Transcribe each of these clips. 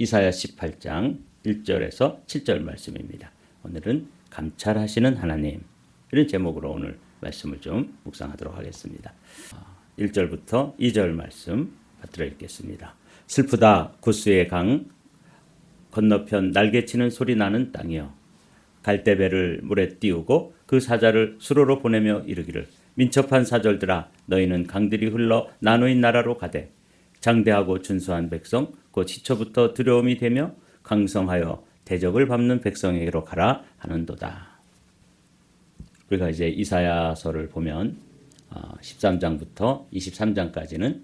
이사야 18장 1절에서 7절 말씀입니다. 오늘은 감찰하시는 하나님, 이런 제목으로 오늘 말씀을 좀 묵상하도록 하겠습니다. 1절부터 2절 말씀 받들어 읽겠습니다. 슬프다 구스의 강 건너편 날개치는 소리 나는 땅이여, 갈대배를 물에 띄우고 그 사자를 수로로 보내며 이르기를, 민첩한 사절들아 너희는 강들이 흘러 나누인 나라로 가되, 장대하고 준수한 백성 곧 시초부터 두려움이 되며 강성하여 대적을 밟는 백성에게로 가라 하는도다. 우리가 이제 이사야서를 보면 13장부터 23장까지는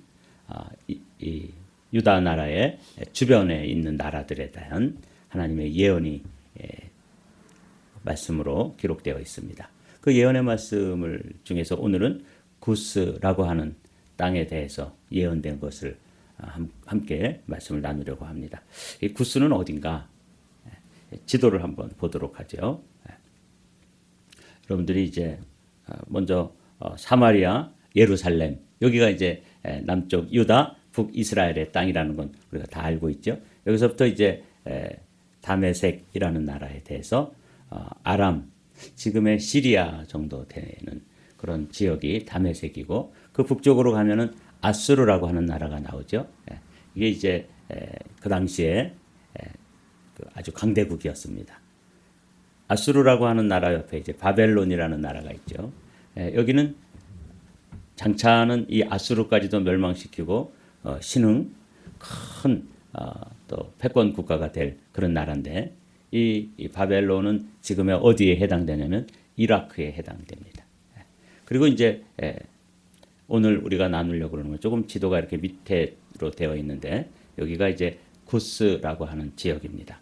이 유다 나라의 주변에 있는 나라들에 대한 하나님의 예언이 말씀으로 기록되어 있습니다. 그 예언의 말씀을 중에서 오늘은 구스라고 하는 땅에 대해서 예언된 것을 함께 말씀을 나누려고 합니다. 이 구스는 어딘가? 지도를 한번 보도록 하죠. 여러분들이 이제 먼저 사마리아, 예루살렘, 여기가 이제 남쪽 유다, 북이스라엘의 땅이라는 건 우리가 다 알고 있죠. 여기서부터 이제 다메섹이라는 나라에 대해서 아람, 지금의 시리아 정도 되는 그런 지역이 다메섹이고, 그 북쪽으로 가면은 아수르라고 하는 나라가 나오죠. 이게 이제 그 당시에 아주 강대국이었습니다. 아수르라고 하는 나라 옆에 이제 바벨론이라는 나라가 있죠. 여기는 장차는 이 아수르까지도 멸망시키고 신흥 큰 또 패권 국가가 될 그런 나라인데, 이 바벨론은 지금의 어디에 해당되냐면 이라크에 해당됩니다. 그리고 이제 오늘 우리가 나누려고 그러는 건 조금 지도가 이렇게 밑으로 되어 있는데, 여기가 이제 구스라고 하는 지역입니다.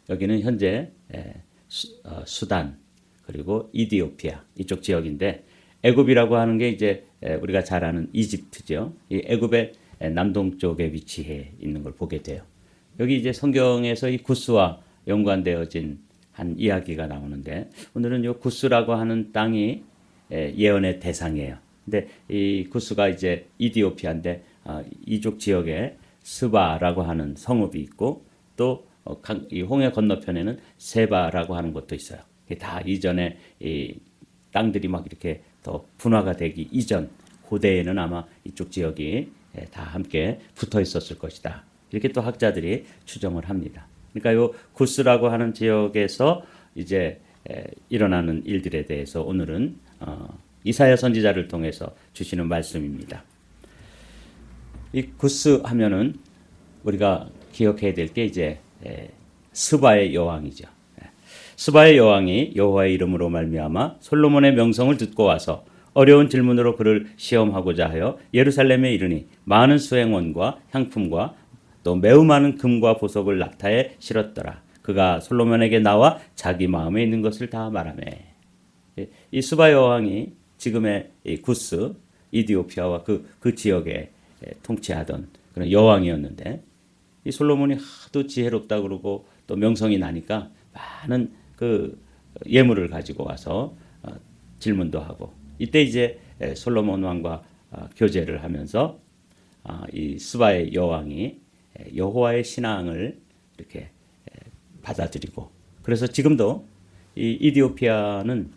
여기는 현재 수단 그리고 이디오피아 이쪽 지역인데, 애굽이라고 하는 게 이제 우리가 잘 아는 이집트죠. 이 애굽의 남동쪽에 위치해 있는 걸 보게 돼요. 여기 이제 성경에서 이 구스와 연관되어진 한 이야기가 나오는데, 오늘은 이 구스라고 하는 땅이 예언의 대상이에요. 근데 이 구스가 이제 이디오피아인데, 이쪽 지역에 스바라고 하는 성읍이 있고, 또 이 홍해 건너편에는 세바라고 하는 곳도 있어요. 다 이전에 이 땅들이 막 이렇게 더 분화가 되기 이전 고대에는 아마 이쪽 지역이 다 함께 붙어 있었을 것이다, 이렇게 또 학자들이 추정을 합니다. 그러니까 요 구스라고 하는 지역에서 이제 일어나는 일들에 대해서 오늘은 이사야 선지자를 통해서 주시는 말씀입니다. 이 구스 하면은 우리가 기억해야 될 게 이제 스바의 여왕이죠. 스바의 여왕이 여호와의 이름으로 말미암아 솔로몬의 명성을 듣고 와서 어려운 질문으로 그를 시험하고자 하여 예루살렘에 이르니, 많은 수행원과 향품과 또 매우 많은 금과 보석을 낙타에 실었더라. 그가 솔로몬에게 나와 자기 마음에 있는 것을 다 말하매. 이 스바 여왕이 지금의 이 구스, 이디오피아와 그 지역에 통치하던 그런 여왕이었는데, 이 솔로몬이 하도 지혜롭다 그러고 또 명성이 나니까 많은 그 예물을 가지고 와서 질문도 하고, 이때 이제 솔로몬 왕과 교제를 하면서 이 스바의 여왕이 여호와의 신앙을 이렇게 받아들이고, 그래서 지금도 이 이디오피아는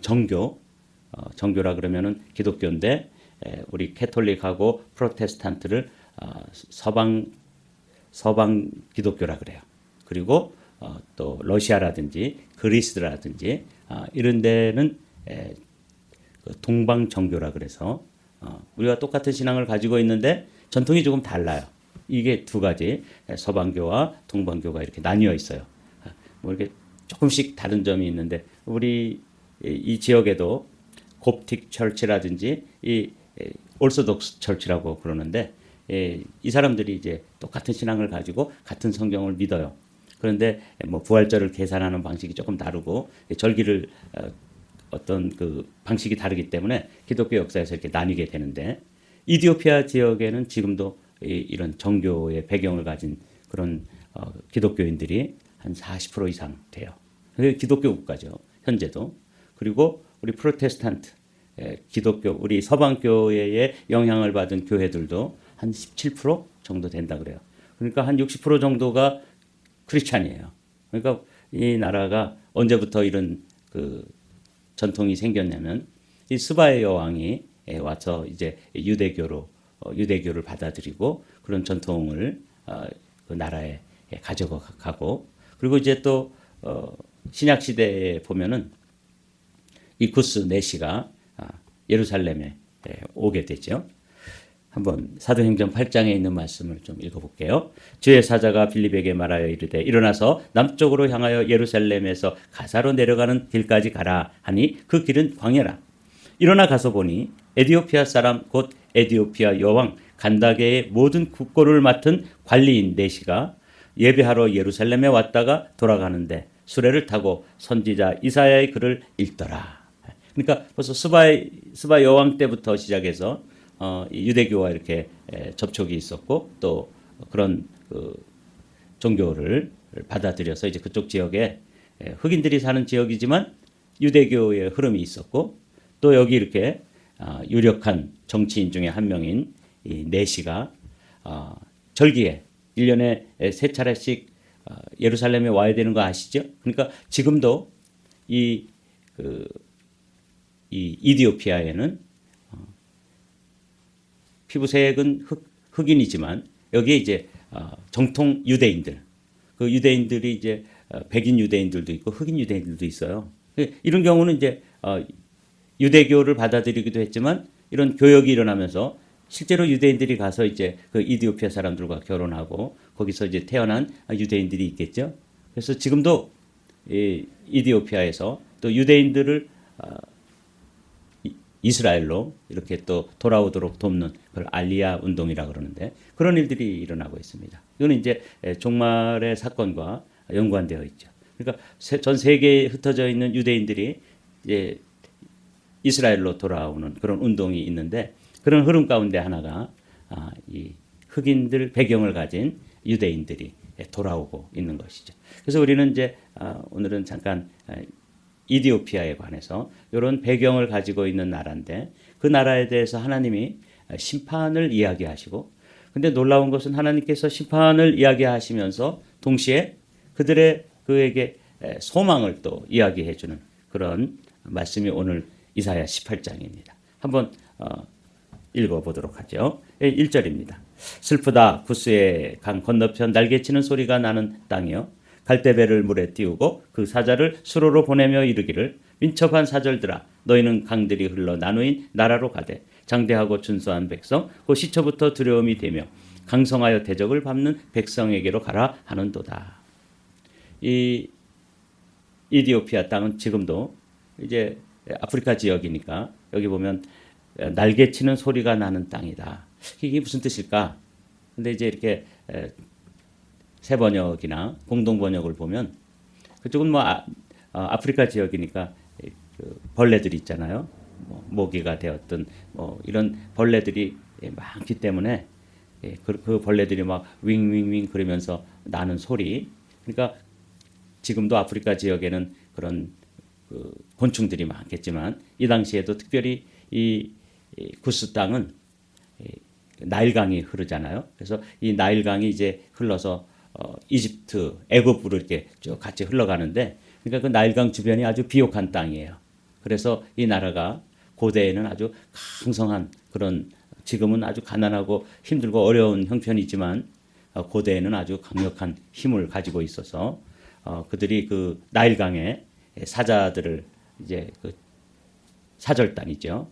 정교라 그러면은 기독교인데, 우리 캐톨릭하고 프로테스탄트를 서방 기독교라 그래요. 그리고 또 러시아라든지 그리스라든지 이런 데는 동방 정교라 그래서 우리가 똑같은 신앙을 가지고 있는데 전통이 조금 달라요. 이게 두 가지, 서방교와 동방교가 이렇게 나뉘어 있어요. 뭐 이렇게 조금씩 다른 점이 있는데, 우리 이 지역에도 곱틱 철치라든지 이 올소독스 철치라고 그러는데, 이 사람들이 이제 똑같은 신앙을 가지고 같은 성경을 믿어요. 그런데 뭐 부활절을 계산하는 방식이 조금 다르고, 절기를 어떤 그 방식이 다르기 때문에 기독교 역사에서 이렇게 나뉘게 되는데, 이디오피아 지역에는 지금도 이런 정교의 배경을 가진 그런 기독교인들이 한 40% 이상 돼요. 기독교 국가죠, 현재도. 그리고 우리 프로테스탄트, 기독교, 우리 서방교회의 영향을 받은 교회들도 한 17% 정도 된다 그래요. 그러니까 한 60% 정도가 크리스찬이에요. 그러니까 이 나라가 언제부터 이런 그 전통이 생겼냐면 이 스바의 여왕이 와서 이제 유대교를 받아들이고 그런 전통을 그 나라에 가져가고 그리고 이제 또 신약 시대에 보면은 이 구스 네시가 예루살렘에 오게 되죠. 한번 사도행전 8장에 있는 말씀을 좀 읽어볼게요. 주의 사자가 빌립에게 말하여 이르되 일어나서 남쪽으로 향하여 예루살렘에서 가사로 내려가는 길까지 가라 하니 그 길은 광야라. 일어나 가서 보니 에디오피아 사람 곧 에디오피아 여왕 간다게의 모든 국고를 맡은 관리인 네시가 예배하러 예루살렘에 왔다가 돌아가는데 수레를 타고 선지자 이사야의 글을 읽더라. 그러니까 벌써 스바 여왕 때부터 시작해서 유대교와 이렇게 접촉이 있었고 또 그런 그 종교를 받아들여서 이제 그쪽 지역에 흑인들이 사는 지역이지만 유대교의 흐름이 있었고 또 여기 이렇게 유력한 정치인 중에 한 명인 이 네시가 절기에 1년에 3차례씩 예루살렘에 와야 되는 거 아시죠? 그러니까 지금도 이 이디오피아에는 피부색은 흑인이지만 여기에 이제 정통 유대인들, 그 유대인들이 이제 백인 유대인들도 있고 흑인 유대인들도 있어요. 이런 경우는 이제 유대교를 받아들이기도 했지만 이런 교역이 일어나면서 실제로 유대인들이 가서 이제 그 이디오피아 사람들과 결혼하고 거기서 이제 태어난 유대인들이 있겠죠. 그래서 지금도 이디오피아에서 또 유대인들을 이스라엘로 이렇게 또 돌아오도록 돕는 그걸 알리야 운동이라 그러는데 그런 일들이 일어나고 있습니다. 이거는 이제 종말의 사건과 연관되어 있죠. 그러니까 전 세계에 흩어져 있는 유대인들이 이제 이스라엘로 돌아오는 그런 운동이 있는데 그런 흐름 가운데 하나가 이 흑인들 배경을 가진 유대인들이 돌아오고 있는 것이죠. 그래서 우리는 이제 오늘은 잠깐 이디오피아에 관해서 이런 배경을 가지고 있는 나라인데 그 나라에 대해서 하나님이 심판을 이야기하시고 근데 놀라운 것은 하나님께서 심판을 이야기하시면서 동시에 그에게 소망을 또 이야기해 주는 그런 말씀이 오늘 이사야 18장입니다. 한번 읽어보도록 하죠. 1절입니다. 슬프다 구스의 강 건너편 날개치는 소리가 나는 땅이여 갈대배를 물에 띄우고 그 사자를 수로로 보내며 이르기를 민첩한 사절들아 너희는 강들이 흘러 나누인 나라로 가되 장대하고 준수한 백성 곧 시초부터 두려움이 되며 강성하여 대적을 밟는 백성에게로 가라 하는도다. 이 이디오피아 땅은 지금도 이제 아프리카 지역이니까 여기 보면 날개치는 소리가 나는 땅이다. 이게 무슨 뜻일까? 근데 이제 이렇게 새 번역이나 공동 번역을 보면 그쪽은 뭐 아프리카 지역이니까 그 벌레들이 있잖아요. 뭐 모기가 되었든 뭐 이런 벌레들이 많기 때문에 그 벌레들이 막 윙윙윙 그러면서 나는 소리. 그러니까 지금도 아프리카 지역에는 그런 그 곤충들이 많겠지만 이 당시에도 특별히 이 구스 땅은 나일강이 흐르잖아요. 그래서 이 나일강이 이제 흘러서 이집트, 애굽으로 이렇게 쭉 같이 흘러가는데, 그러니까 그 나일강 주변이 아주 비옥한 땅이에요. 그래서 이 나라가 고대에는 아주 강성한 그런 지금은 아주 가난하고 힘들고 어려운 형편이지만 고대에는 아주 강력한 힘을 가지고 있어서 그들이 그 나일강의 사자들을 이제 그 사절단이죠.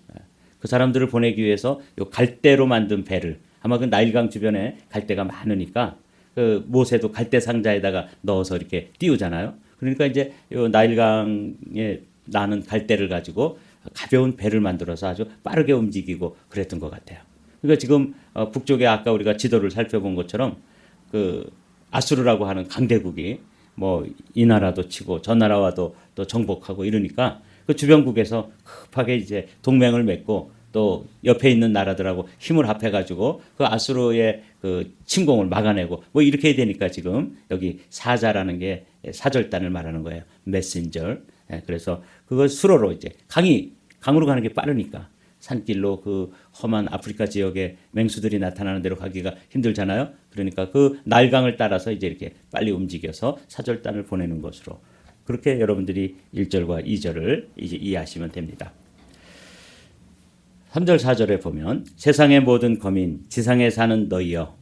그 사람들을 보내기 위해서 요 갈대로 만든 배를 아마 그 나일강 주변에 갈대가 많으니까 그 모세도 갈대 상자에다가 넣어서 이렇게 띄우잖아요. 그러니까 이제 요 나일강에 나는 갈대를 가지고 가벼운 배를 만들어서 아주 빠르게 움직이고 그랬던 것 같아요. 그러니까 지금 북쪽에 아까 우리가 지도를 살펴본 것처럼 그 아수르라고 하는 강대국이 뭐 이 나라도 치고 저 나라와도 또 정복하고 이러니까 그 주변국에서 급하게 이제 동맹을 맺고 또 옆에 있는 나라들하고 힘을 합해가지고 그 아수르의 그 침공을 막아내고 뭐 이렇게 되니까 지금 여기 사자라는 게 사절단을 말하는 거예요. 메신저. 그래서 그걸 수로로 이제 강으로 가는 게 빠르니까 산길로 그 험한 아프리카 지역에 맹수들이 나타나는 데로 가기가 힘들잖아요. 그러니까 그 날강을 따라서 이제 이렇게 빨리 움직여서 사절단을 보내는 것으로 그렇게 여러분들이 1절과 2절을 이제 이해하시면 됩니다. 3절 4절에 보면 세상의 모든 거민 지상에 사는 너희여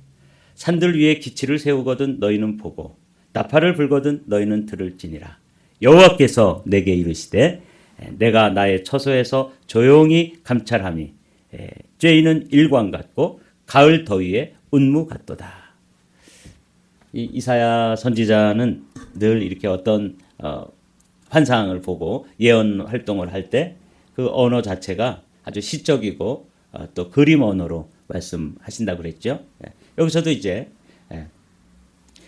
산들 위에 기치를 세우거든 너희는 보고 나팔을 불거든 너희는 들을지니라. 여호와께서 내게 이르시되 내가 나의 처소에서 조용히 감찰함이 쬐이는 일광 같고 가을 더위에 운무 같도다. 이 이사야 선지자는 늘 이렇게 어떤 환상을 보고 예언 활동을 할 때 그 언어 자체가 아주 시적이고 또 그림 언어로 말씀하신다고 그랬죠. 여기서도 이제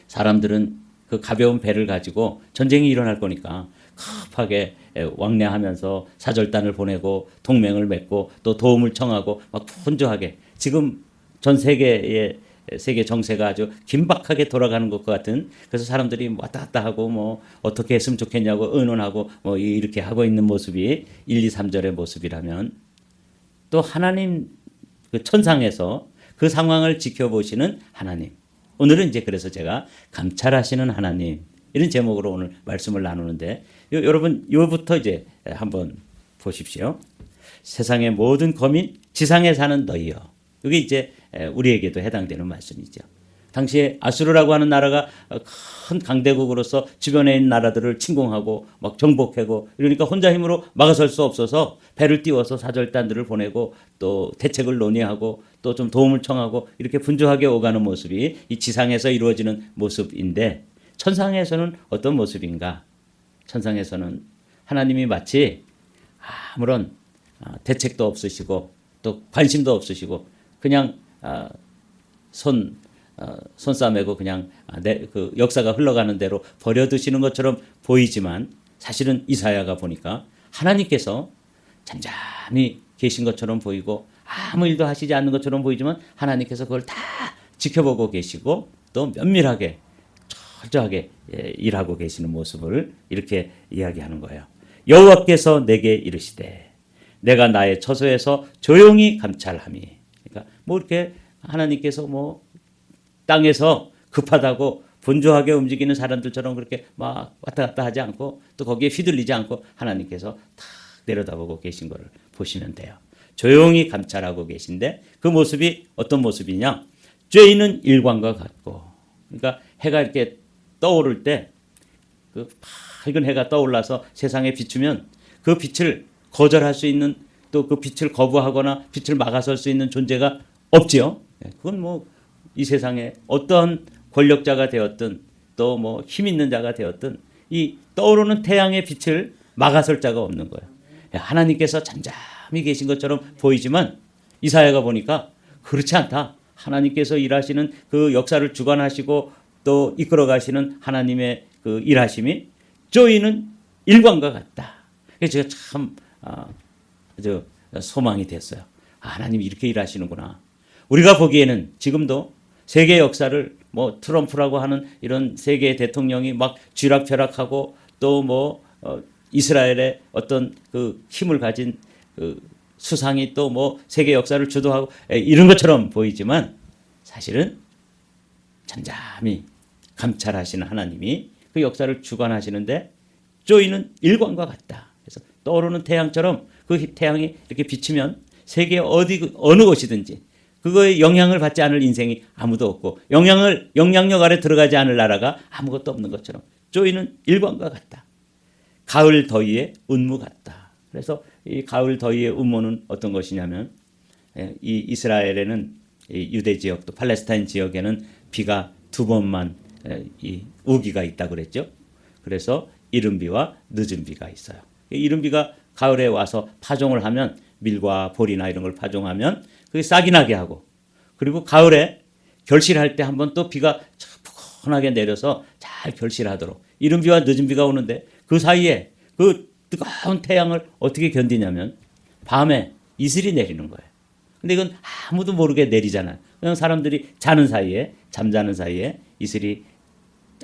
사람들은 그 가벼운 배를 가지고 전쟁이 일어날 거니까 급하게 왕래하면서 사절단을 보내고 동맹을 맺고 또 도움을 청하고 막 분주하게 지금 전 세계의 세계 정세가 아주 긴박하게 돌아가는 것 같은 그래서 사람들이 왔다 갔다 하고 뭐 어떻게 했으면 좋겠냐고 의논하고 뭐 이렇게 하고 있는 모습이 1, 2, 3절의 모습이라면 또 하나님 그 천상에서 그 상황을 지켜보시는 하나님 오늘은 이제 그래서 제가 감찰하시는 하나님 이런 제목으로 오늘 말씀을 나누는데 여러분 이거부터 이제 한번 보십시오. 세상의 모든 거민 지상에 사는 너희여 이게 이제 우리에게도 해당되는 말씀이죠. 당시에 아수르라고 하는 나라가 큰 강대국으로서 주변에 있는 나라들을 침공하고 막 정복하고 이러니까 혼자 힘으로 막아설 수 없어서 배를 띄워서 사절단들을 보내고 또 대책을 논의하고 또 좀 도움을 청하고 이렇게 분주하게 오가는 모습이 이 지상에서 이루어지는 모습인데 천상에서는 어떤 모습인가? 천상에서는 하나님이 마치 아무런 대책도 없으시고 또 관심도 없으시고 그냥 손 싸매고 그냥 그 역사가 흘러가는 대로 버려두시는 것처럼 보이지만 사실은 이사야가 보니까 하나님께서 잠잠히 계신 것처럼 보이고 아무 일도 하시지 않는 것처럼 보이지만 하나님께서 그걸 다 지켜보고 계시고 또 면밀하게 철저하게 일하고 계시는 모습을 이렇게 이야기하는 거예요. 여호와께서 내게 이르시되 내가 나의 처소에서 조용히 감찰함이 그러니까 뭐 이렇게 하나님께서 뭐 땅에서 급하다고 분주하게 움직이는 사람들처럼 그렇게 막 왔다 갔다 하지 않고 또 거기에 휘둘리지 않고 하나님께서 탁 내려다보고 계신 것을 보시면 돼요. 조용히 감찰하고 계신데 그 모습이 어떤 모습이냐? 쬐이는 일광과 같고 그러니까 해가 이렇게 떠오를 때 그 밝은 해가 떠올라서 세상에 비추면 그 빛을 거절할 수 있는 또 그 빛을 거부하거나 빛을 막아설 수 있는 존재가 없지요. 그건 뭐 이 세상에 어떤 권력자가 되었든 또 뭐 힘 있는 자가 되었든 이 떠오르는 태양의 빛을 막아설 자가 없는 거예요. 하나님께서 잠잠히 계신 것처럼 보이지만 이사야가 보니까 그렇지 않다. 하나님께서 일하시는 그 역사를 주관하시고 또 이끌어 가시는 하나님의 그 일하심이 쪼이는 일광과 같다. 그래서 제가 참 아주 소망이 됐어요. 하나님이 이렇게 일하시는구나. 우리가 보기에는 지금도 세계 역사를 뭐 트럼프라고 하는 이런 세계 대통령이 막 쥐락펴락하고 또 뭐 이스라엘의 어떤 그 힘을 가진 그 수상이 또 뭐 세계 역사를 주도하고 이런 것처럼 보이지만 사실은 잠잠히 감찰하시는 하나님이 그 역사를 주관하시는데 쪼이는 일광과 같다. 그래서 떠오르는 태양처럼 그 태양이 이렇게 비치면 세계 어느 곳이든지 그거에 영향을 받지 않을 인생이 아무도 없고 영향력 아래 들어가지 않을 나라가 아무것도 없는 것처럼 쪼이는 일광과 같다. 가을 더위에 운무 같다. 그래서 이 가을 더위의 운무는 어떤 것이냐면 이 이스라엘에는 이 유대 지역 또 팔레스타인 지역에는 비가 두 번만 이 우기가 있다고 그랬죠. 그래서 이른 비와 늦은 비가 있어요. 이른 비가 가을에 와서 파종을 하면 밀과 보리나 이런 걸 파종하면 그게 싹이 나게 하고 그리고 가을에 결실할 때 한번 또 비가 푸근하게 내려서 잘 결실하도록 이른 비와 늦은 비가 오는데 그 사이에 그 뜨거운 태양을 어떻게 견디냐면 밤에 이슬이 내리는 거예요. 근데 이건 아무도 모르게 내리잖아요. 그냥 사람들이 잠자는 사이에 이슬이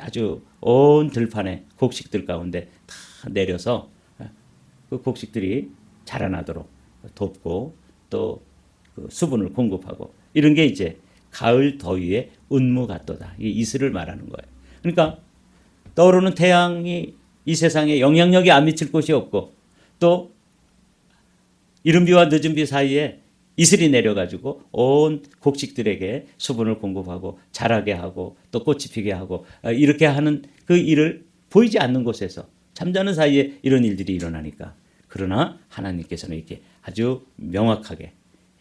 아주 온 들판에 곡식들 가운데 다 내려서 그 곡식들이 자라나도록 돕고 또 그 수분을 공급하고 이런 게 이제 가을 더위에 운무 같도다. 이 이슬을 말하는 거예요. 그러니까 떠오르는 태양이 이 세상에 영향력이 안 미칠 곳이 없고 또 이른 비와 늦은 비 사이에 이슬이 내려가지고 온 곡식들에게 수분을 공급하고 자라게 하고 또 꽃이 피게 하고 이렇게 하는 그 일을 보이지 않는 곳에서 잠자는 사이에 이런 일들이 일어나니까 그러나 하나님께서는 이렇게 아주 명확하게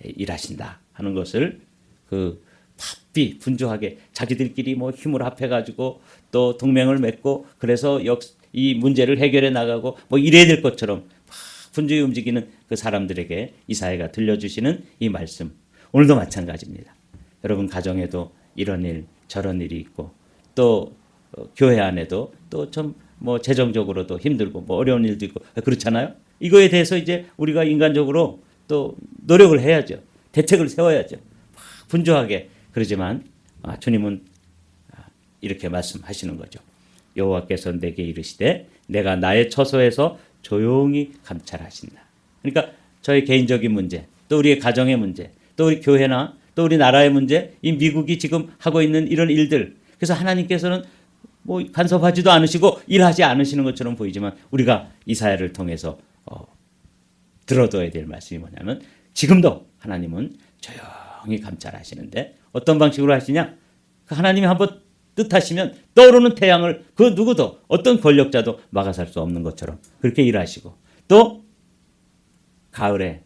일하신다 하는 것을 그 바삐 분주하게 자기들끼리 뭐 힘을 합해가지고 또 동맹을 맺고 그래서 이 문제를 해결해 나가고 뭐 이래야 될 것처럼 분주히 움직이는 그 사람들에게 이사야가 들려주시는 이 말씀 오늘도 마찬가지입니다. 여러분 가정에도 이런 일 저런 일이 있고 또 교회 안에도 또 좀 뭐 재정적으로도 힘들고 뭐 어려운 일도 있고 그렇잖아요. 이거에 대해서 이제 우리가 인간적으로 또 노력을 해야죠. 대책을 세워야죠. 분주하게. 그러지만 주님은 이렇게 말씀하시는 거죠. 여호와께서 내게 이르시되 내가 나의 처소에서 조용히 감찰하신다. 그러니까 저의 개인적인 문제, 또 우리의 가정의 문제, 또 우리 교회나 또 우리 나라의 문제, 이 미국이 지금 하고 있는 이런 일들. 그래서 하나님께서는 뭐 간섭하지도 않으시고 일하지 않으시는 것처럼 보이지만 우리가 이사야를 통해서 들어둬야 될 말씀이 뭐냐면 지금도 하나님은 조용히 감찰하시는데 어떤 방식으로 하시냐? 하나님이 한번 뜻하시면 떠오르는 태양을 그 누구도 어떤 권력자도 막아설 수 없는 것처럼 그렇게 일하시고 또 가을에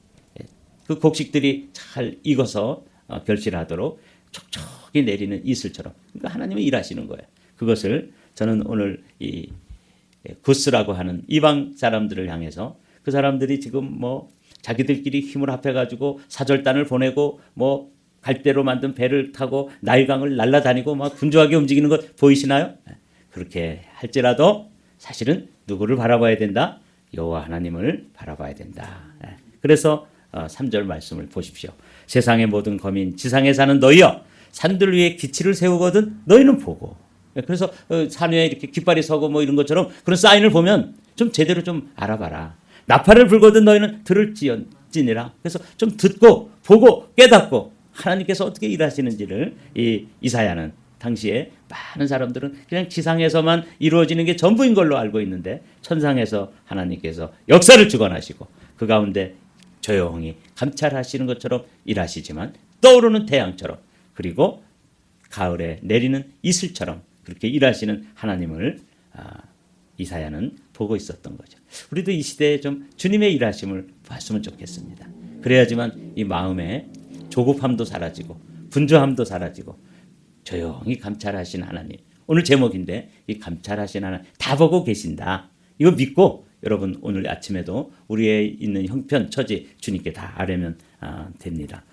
그 곡식들이 잘 익어서 결실하도록 촉촉히 내리는 이슬처럼 그러니까 하나님은 일하시는 거예요. 그것을 저는 오늘 이 구스라고 하는 이방 사람들을 향해서 그 사람들이 지금 뭐 자기들끼리 힘을 합해가지고 사절단을 보내고 뭐 갈대로 만든 배를 타고 나일강을 날아다니고 막 분주하게 움직이는 것 보이시나요? 그렇게 할지라도 사실은 누구를 바라봐야 된다? 여호와 하나님을 바라봐야 된다. 그래서 3절 말씀을 보십시오. 세상의 모든 거민 지상에 사는 너희여 산들 위에 기치를 세우거든 너희는 보고. 그래서 산 위에 이렇게 깃발이 서고 뭐 이런 것처럼 그런 사인을 보면 좀 제대로 좀 알아봐라. 나팔을 불거든 너희는 들을지니라. 그래서 좀 듣고 보고 깨닫고 하나님께서 어떻게 일하시는지를 이 이사야는 당시에 많은 사람들은 그냥 지상에서만 이루어지는 게 전부인 걸로 알고 있는데 천상에서 하나님께서 역사를 주관하시고 그 가운데 조용히 감찰하시는 것처럼 일하시지만 떠오르는 태양처럼 그리고 가을에 내리는 이슬처럼 그렇게 일하시는 하나님을 이사야는 보고 있었던 거죠. 우리도 이 시대에 좀 주님의 일하심을 봤으면 좋겠습니다. 그래야지만 이 마음에 조급함도 사라지고 분주함도 사라지고 조용히 감찰하신 하나님. 오늘 제목인데 이 감찰하신 하나님 다 보고 계신다. 이거 믿고 여러분 오늘 아침에도 우리의 있는 형편 처지 주님께 다 아뢰면 됩니다.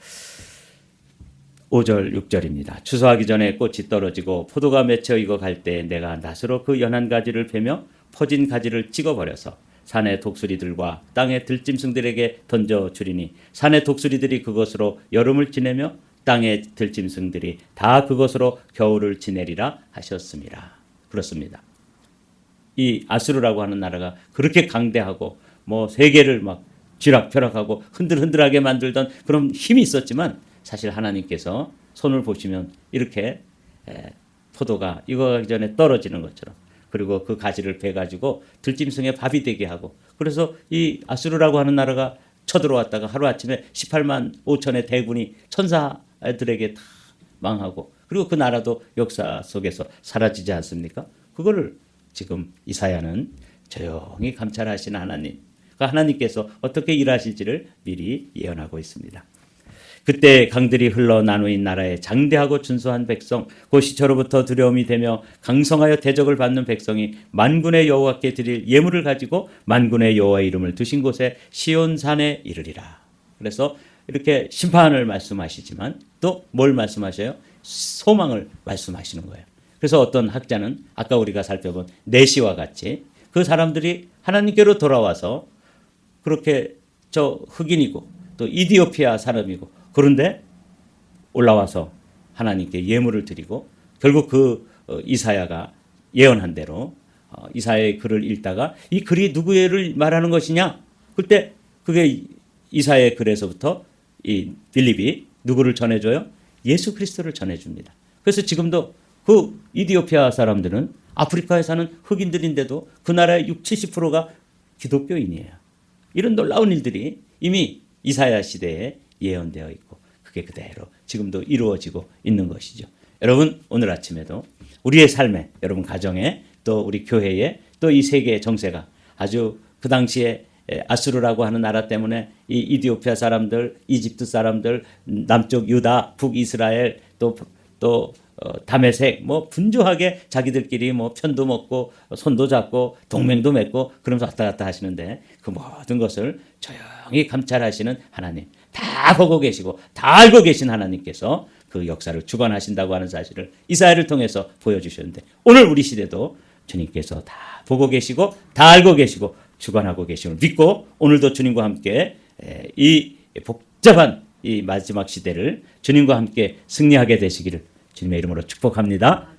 5절 6절입니다. 추수하기 전에 꽃이 떨어지고 포도가 맺혀 익어갈 때 내가 낫으로 그 연한 가지를 베며 퍼진 가지를 찍어버려서 산의 독수리들과 땅의 들짐승들에게 던져주리니 산의 독수리들이 그것으로 여름을 지내며 땅의 들짐승들이 다 그것으로 겨울을 지내리라 하셨습니다. 그렇습니다. 이 아수르라고 하는 나라가 그렇게 강대하고 뭐 세계를 막 쥐락펴락하고 흔들흔들하게 만들던 그런 힘이 있었지만 사실 하나님께서 손을 보시면 이렇게 포도가 익어가기 전에 떨어지는 것처럼 그리고 그 가지를 베가지고 들짐승의 밥이 되게 하고 그래서 이 아수르라고 하는 나라가 쳐들어왔다가 하루아침에 18만 5천의 대군이 천사들에게 다 망하고 그리고 그 나라도 역사 속에서 사라지지 않습니까? 그거를 지금 이사야는 조용히 감찰하시는 하나님, 그 하나님께서 어떻게 일하실지를 미리 예언하고 있습니다. 그때 강들이 흘러 나누인 나라에 장대하고 준수한 백성 곧 시초로부터 두려움이 되며 강성하여 대적을 받는 백성이 만군의 여호와께 드릴 예물을 가지고 만군의 여호와의 이름을 두신 곳에 시온산에 이르리라. 그래서 이렇게 심판을 말씀하시지만 또 뭘 말씀하셔요? 소망을 말씀하시는 거예요. 그래서 어떤 학자는 아까 우리가 살펴본 내시와 같이 그 사람들이 하나님께로 돌아와서 그렇게 저 흑인이고 또 이디오피아 사람이고 그런데 올라와서 하나님께 예물을 드리고 결국 그 이사야가 예언한 대로 이사야의 글을 읽다가 이 글이 누구를 말하는 것이냐? 그때 그게 이사야의 글에서부터 이 빌립이 누구를 전해줘요? 예수 그리스도를 전해줍니다. 그래서 지금도 그 이디오피아 사람들은 아프리카에 사는 흑인들인데도 그 나라의 60, 70%가 기독교인이에요. 이런 놀라운 일들이 이미 이사야 시대에 예언되어 있고 그게 그대로 지금도 이루어지고 있는 것이죠. 여러분 오늘 아침에도 우리의 삶에, 여러분 가정에, 또 우리 교회에, 또 이 세계의 정세가 아주 그 당시에 아수르라고 하는 나라 때문에 이 이디오피아 사람들, 이집트 사람들, 남쪽 유다, 북이스라엘, 또 다메섹 뭐 분주하게 자기들끼리 뭐 편도 먹고 손도 잡고 동맹도 맺고 그러면서 왔다 갔다 하시는데 그 모든 것을 조용히 감찰하시는 하나님, 다 보고 계시고 다 알고 계신 하나님께서 그 역사를 주관하신다고 하는 사실을 이사야를 통해서 보여주셨는데 오늘 우리 시대도 주님께서 다 보고 계시고 다 알고 계시고 주관하고 계심을 믿고 오늘도 주님과 함께 이 복잡한 이 마지막 시대를 주님과 함께 승리하게 되시기를 주님의 이름으로 축복합니다.